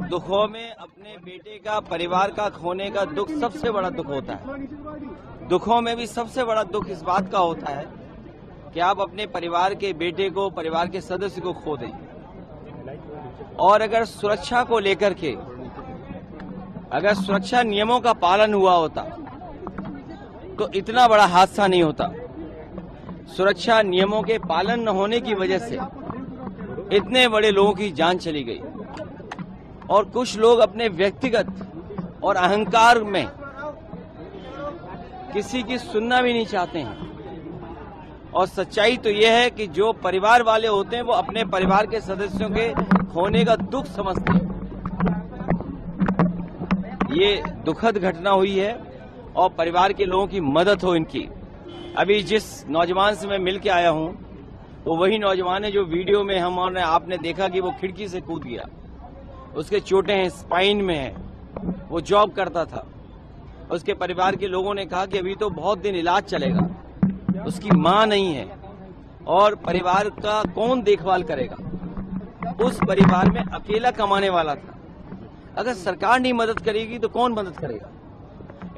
दुखों में अपने बेटे का, परिवार का खोने का दुख सबसे बड़ा दुख होता है। दुखों में भी सबसे बड़ा दुख इस बात का होता है कि आप अपने परिवार के बेटे को, परिवार के सदस्य को खो दें। और अगर सुरक्षा को लेकर के, अगर सुरक्षा नियमों का पालन हुआ होता तो इतना बड़ा हादसा नहीं होता। सुरक्षा नियमों के पालन न होने की वजह से इतने बड़े लोगों की जान चली गई। और कुछ लोग अपने व्यक्तिगत और अहंकार में किसी की सुनना भी नहीं चाहते हैं। और सच्चाई तो यह है कि जो परिवार वाले होते हैं वो अपने परिवार के सदस्यों के खोने का दुख समझते हैं। ये दुखद घटना हुई है और परिवार के लोगों की मदद हो इनकी। अभी जिस नौजवान से मैं मिल के आया हूं वो वही नौजवान है जो वीडियो में हमने आपने देखा कि वो खिड़की से कूद गया। उसके चोटें हैं, स्पाइन में है, वो जॉब करता था। उसके परिवार के लोगों ने कहा कि अभी तो बहुत दिन इलाज चलेगा, उसकी मां नहीं है और परिवार का कौन देखभाल करेगा। उस परिवार में अकेला कमाने वाला था। अगर सरकार नहीं मदद करेगी तो कौन मदद करेगा।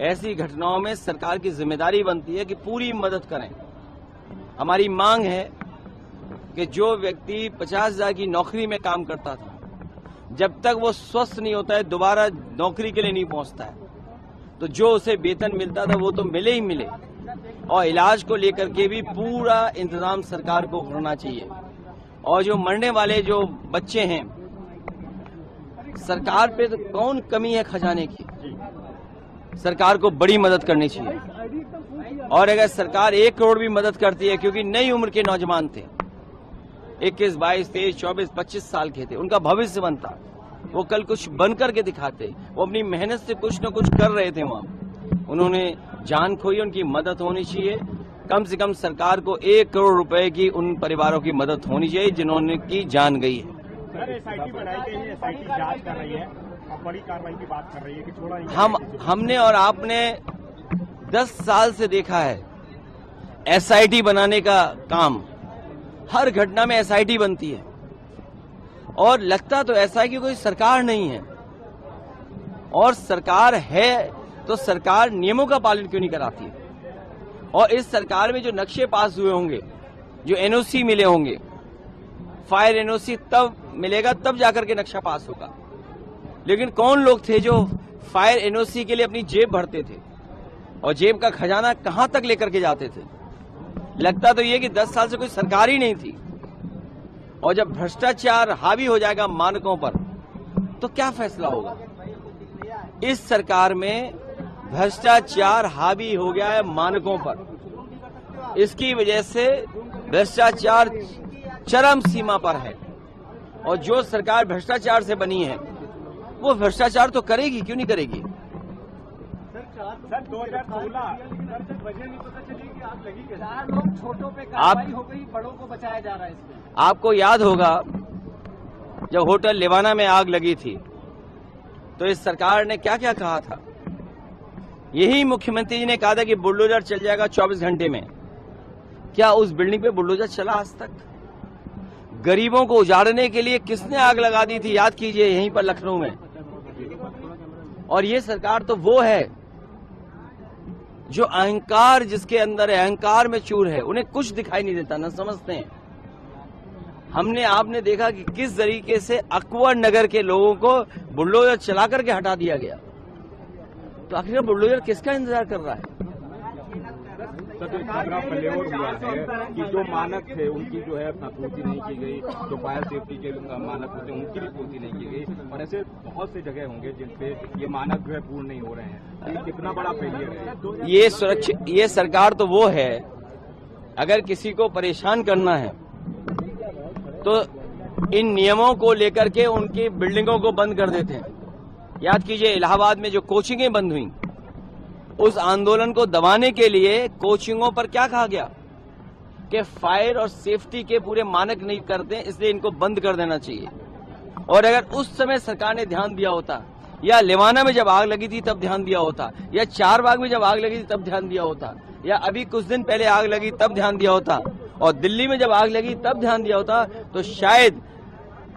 ऐसी घटनाओं में सरकार की जिम्मेदारी बनती है कि पूरी मदद करें। हमारी मांग है कि जो व्यक्ति 50,000 की नौकरी में काम करता था, जब तक वो स्वस्थ नहीं होता है दोबारा नौकरी के लिए नहीं पहुंचता है, तो जो उसे वेतन मिलता था वो तो मिले ही मिले। और इलाज को लेकर के भी पूरा इंतजाम सरकार को करना चाहिए। और जो मरने वाले जो बच्चे हैं, सरकार पे तो कौन कमी है खजाने की। सरकार को बड़ी मदद करनी चाहिए। और अगर सरकार 1 करोड़ भी मदद करती है, क्योंकि नई उम्र के नौजवान थे, 21, 22, 23, 24, 25 साल के थे, उनका भविष्य बनता, वो कल कुछ बन करके दिखाते। वो अपनी मेहनत से कुछ न कुछ कर रहे थे वहां, उन्होंने जान खोई। उनकी मदद होनी चाहिए। कम से कम सरकार को 1 करोड़ रुपए की उन परिवारों की मदद होनी चाहिए जिन्होंने की जान गई है। सर, एसआईटी बनाई गई है, एसआईटी जांच कर रही है और बड़ी कार्रवाई की बात कर रही है कि छोड़ा नहीं। हमने और आपने 10 साल से देखा है एसआईटी बनाने का काम। हर घटना में एसआईटी बनती है और लगता तो ऐसा है कि कोई सरकार नहीं है। और सरकार है तो सरकार नियमों का पालन क्यों नहीं कराती है। और इस सरकार में जो नक्शे पास हुए होंगे, जो एनओसी मिले होंगे, फायर एनओसी तब मिलेगा तब जाकर के नक्शा पास होगा। लेकिन कौन लोग थे जो फायर एनओसी के लिए अपनी जेब भरते थे और जेब का खजाना कहां तक लेकर के जाते थे। लगता तो ये कि 10 साल से कोई सरकार ही नहीं थी। और जब भ्रष्टाचार हावी हो जाएगा मानकों पर तो क्या फैसला होगा। इस सरकार में भ्रष्टाचार हावी हो गया है मानकों पर। इसकी वजह से भ्रष्टाचार चरम सीमा पर है। और जो सरकार भ्रष्टाचार से बनी है वो भ्रष्टाचार तो करेगी, क्यों नहीं करेगी। सर 2016 वजह नहीं पता चली कि आग लगी कैसे। 4 लोग छोटों पे कार्रवाई हो गई, बड़ों को बचाया जा रहा है इसमें। आपको याद होगा जब होटल लिवाना में आग लगी थी तो इस सरकार ने क्या क्या कहा था। यही मुख्यमंत्री जी ने कहा था कि बुलडोजर चल जाएगा 24 घंटे में। क्या उस बिल्डिंग पे बुलडोजर चला आज तक? गरीबों को उजाड़ने के लिए किसने आग लगा दी थी, याद कीजिए, यहीं पर लखनऊ में। और ये सरकार तो वो है जो अहंकार जिसके अंदर है, अहंकार में चूर है, उन्हें कुछ दिखाई नहीं देता, न समझते हैं। हमने आपने देखा कि किस तरीके से अकबर नगर के लोगों को बुलडोजर चला करके हटा दिया गया। तो आखिर बुलडोजर किसका इंतजार कर रहा है। फलेवर हुआ है कि जो मानक थे उनकी जो है पूर्ति नहीं की गई, जो फायर सेफ्टी के मानक होते हैं उनकी भी पूर्ति नहीं की गई। और ऐसे बहुत से जगह होंगे जिन पे ये मानक जो है पूर्ण नहीं हो रहे हैं। ये कितना बड़ा फेलियर है। ये सरकार तो वो है, अगर किसी को परेशान करना है तो इन नियमों को लेकर के उनकी बिल्डिंगों को बंद कर देते हैं। याद कीजिए इलाहाबाद में जो कोचिंगें बंद हुई, उस आंदोलन को दबाने के लिए कोचिंगों पर क्या कहा गया कि फायर और सेफ्टी के पूरे मानक नहीं करते, इसलिए इनको बंद कर देना चाहिए। और अगर उस समय सरकार ने ध्यान दिया होता, या लिवाना में जब आग लगी थी तब ध्यान दिया होता, या चारबाग में जब आग लगी थी तब ध्यान दिया होता, या अभी कुछ दिन पहले आग लगी तब ध्यान दिया होता, और दिल्ली में जब आग लगी तब ध्यान दिया होता, तो शायद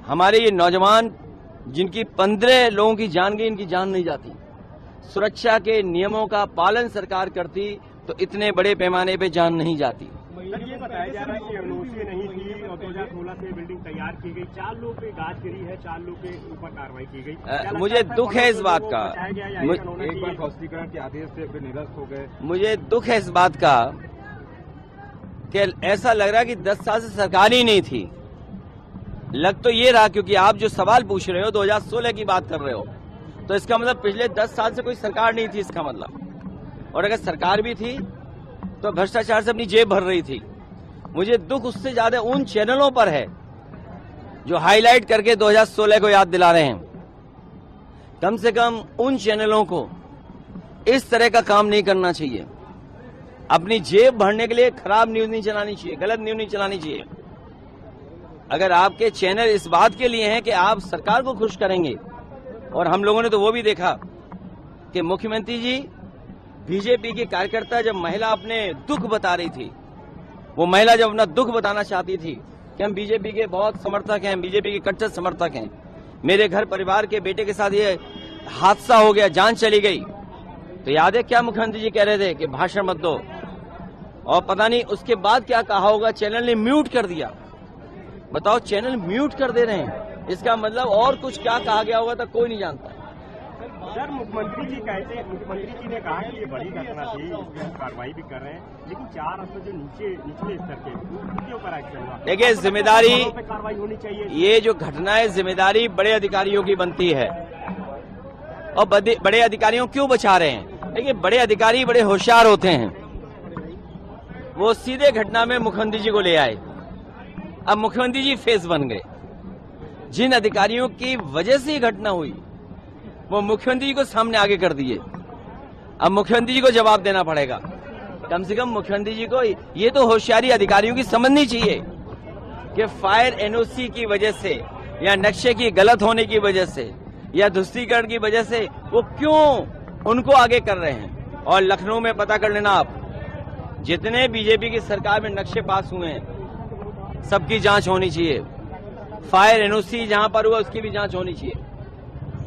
हमारे ये नौजवान जिनकी 15 लोगों की जान गई, इनकी जान नहीं जाती। सुरक्षा के नियमों का पालन सरकार करती तो इतने बड़े पैमाने पे जान नहीं जाती। सर, ये बताया जा रहा है कि एनओसी नहीं थी और 2016 से बिल्डिंग तैयार की गई, 4 लोग पे गाज गिरी है, 4 लोग के ऊपर कार्रवाई की गई। मुझे दुख है इस बात का, एक बार स्पष्टीकरण के आदेश से फिर निरस्त हो गए। मुझे दुख है इस बात का कि ऐसा लग रहा है कि 10 साल से सरकार ही नहीं थी। लग तो ये रहा, क्योंकि आप जो सवाल पूछ रहे हो 2016 की बात कर रहे हो, तो इसका मतलब पिछले 10 साल से कोई सरकार नहीं थी इसका मतलब। और अगर सरकार भी थी तो भ्रष्टाचार से अपनी जेब भर रही थी। मुझे दुख उससे ज्यादा उन चैनलों पर है जो हाईलाइट करके 2016 को याद दिला रहे हैं। कम से कम उन चैनलों को इस तरह का काम नहीं करना चाहिए। अपनी जेब भरने के लिए खराब न्यूज नहीं चलानी चाहिए, गलत न्यूज नहीं चलानी चाहिए। अगर आपके चैनल इस बात के लिए हैं कि आप सरकार को खुश करेंगे, और हम लोगों ने तो वो भी देखा कि मुख्यमंत्री जी, बीजेपी के कार्यकर्ता, जब महिला अपने दुख बता रही थी, वो महिला जब अपना दुख बताना चाहती थी कि हम बीजेपी के बहुत समर्थक हैं, बीजेपी के कट्टर समर्थक हैं, मेरे घर परिवार के बेटे के साथ ये हादसा हो गया, जान चली गई, तो याद है क्या मुख्यमंत्री जी कह रहे थे कि भाषण मत दो, और पता नहीं उसके बाद क्या कहा होगा, चैनल ने म्यूट कर दिया। बताओ, चैनल म्यूट कर दे रहे हैं, इसका मतलब और कुछ क्या कहा गया होगा तो कोई नहीं जानता। सर, मुख्यमंत्री जी कहते हैं, मुख्यमंत्री जी ने कहा कि ये बड़ी घटना थी, इस पर कार्रवाई भी कर रहे हैं, लेकिन 4 अफसर जो निचले स्तर के, उनके ऊपर एक्शन हुआ। देखिए, जिम्मेदारी, कार्रवाई होनी चाहिए। ये जो घटना है, जिम्मेदारी बड़े अधिकारियों की बनती है। और बड़े अधिकारियों क्यों बचा रहे हैं? देखिए, बड़े अधिकारी बड़े होशियार होते हैं, वो सीधे घटना में मुख्यमंत्री जी को ले आए। अब मुख्यमंत्री जी फेस बन गए। जिन अधिकारियों की वजह से ये घटना हुई, वो मुख्यमंत्री जी को सामने आगे कर दिए। अब मुख्यमंत्री जी को जवाब देना पड़ेगा। कम से कम मुख्यमंत्री जी को ये तो होशियारी अधिकारियों की समझनी चाहिए कि फायर एनओसी की वजह से, या नक्शे की गलत होने की वजह से, या ध्रुवीकरण की वजह से वो क्यों उनको आगे कर रहे हैं। और लखनऊ में पता कर लेना आप, जितने बीजेपी की सरकार में नक्शे पास हुए हैं, सबकी जांच होनी चाहिए। फायर एनओसी जहां पर हुआ उसकी भी जांच होनी चाहिए।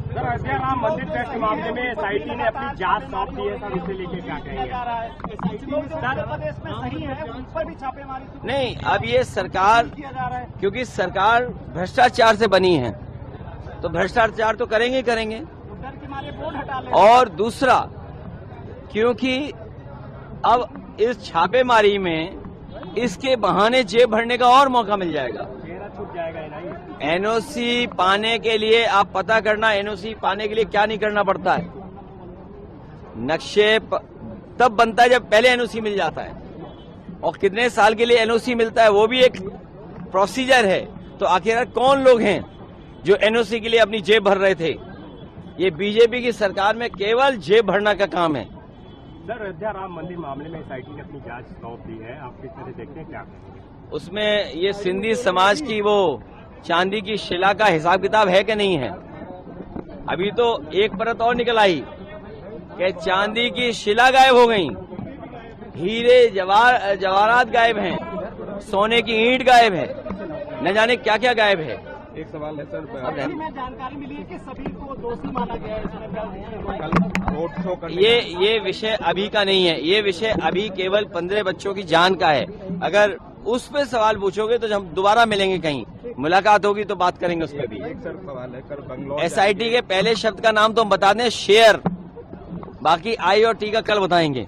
सर, अयोध्या राम मंदिर टेस्ट मामले में एसआईटी ने अपनी जांच सौंप दी है, सर, उसे लेकर क्या कहेंगे? नहीं, अब ये सरकार, क्योंकि सरकार भ्रष्टाचार से बनी है, तो भ्रष्टाचार तो करेंगे ही करेंगे। और दूसरा, क्योंकि अब इस छापेमारी में इसके बहाने जेब भरने का और मौका मिल जाएगा। छूट जाएगा नहीं। एनओसी पाने के लिए आप पता करना, एनओसी पाने के लिए क्या नहीं करना पड़ता है। नक्शे तब बनता है जब पहले एनओसी मिल जाता है, और कितने साल के लिए एनओसी मिलता है वो भी एक प्रोसीजर है। तो आखिर कौन लोग हैं जो एनओसी के लिए अपनी जेब भर रहे थे? ये बीजेपी की सरकार में केवल जेब भरना का काम है। सर, अयोध्या राम मंदिर मामले में एसआईटी ने अपनी जांच सौंप दी है, आप किस तरह देखते हैं, क्या कहेंगे? उसमें ये सिंधी समाज की वो चांदी की शिला का हिसाब किताब है कि नहीं है? अभी तो एक परत और निकल आई कि चांदी की शिला गायब हो गई, हीरे जवाहरात गायब हैं, सोने की ईंट गायब है, न जाने क्या क्या गायब है। एक सवाल है सर, में जानकारी मिली है कि सभी को दोषी माना गया है। रोड शो करने ये विषय अभी का नहीं है, ये विषय अभी केवल 15 बच्चों की जान का है। अगर उस पे सवाल पूछोगे तो हम दोबारा मिलेंगे, कहीं मुलाकात होगी तो बात करेंगे उस पर भी। एक सर सवाल है, कल बंगलौर एसआईटी के पहले शब्द का नाम तो हम बता दें, शेयर, बाकी आई और टी का कल बताएंगे।